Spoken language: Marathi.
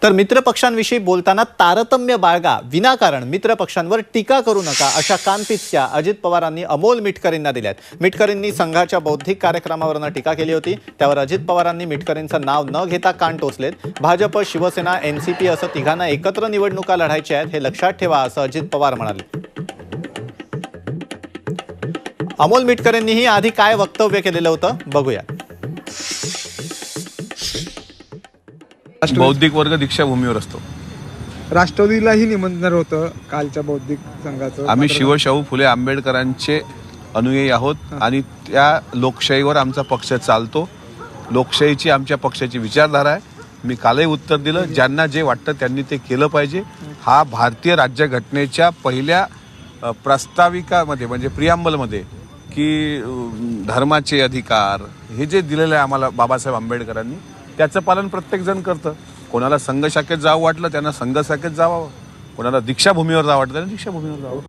तर मित्रपक्षांविषयी बोलताना तारतम्य बाळगा, विनाकारण मित्रपक्षांवर टीका करू नका अशा कानपिचक्या अजित पवारांनी अमोल मिटकरींना दिल्यात। मिटकरींनी संघाच्या बौद्धिक कार्यक्रमावरनं टीका केली होती, त्यावर अजित पवारांनी मिटकरींचं नाव न घेता कान टोचलेत। भाजप, शिवसेना, एनसीपी असं तिघांना एकत्र निवडणुका लढायच्या आहेत, हे लक्षात ठेवा असं अजित पवार म्हणाले। अमोल मिटकरींनीही आधी काय वक्तव्य केलेलं होतं बघूया। बौद्धिक वर्ग दीक्षाभूमीवर असतो। राष्ट्रवादीलाही निमंत्रण होतं कालच्या बौद्धिक संघाचं। आम्ही शिवशाहू फुले आंबेडकरांचे अनुयायी आहोत आणि त्या लोकशाहीवर आमचा पक्ष चालतो। लोकशाहीची आमच्या पक्षाची विचारधारा आहे। मी कालही उत्तर दिलं, ज्यांना जे वाटतं त्यांनी ते केलं पाहिजे। हा भारतीय राज्यघटनेच्या पहिल्या प्रस्ताविकामध्ये म्हणजे प्रियांबलमध्ये की धर्माचे अधिकार हे जे दिलेलं आहे आम्हाला बाबासाहेब आंबेडकरांनी, त्याचं पालन प्रत्येक जण करतं। कोणाला संघ शाखेत जावं वाटलं त्यांना संघ शाखेत जावं, कोणाला दीक्षाभूमीवर जावं वाटलं त्यांना दीक्षाभूमीवर जावं।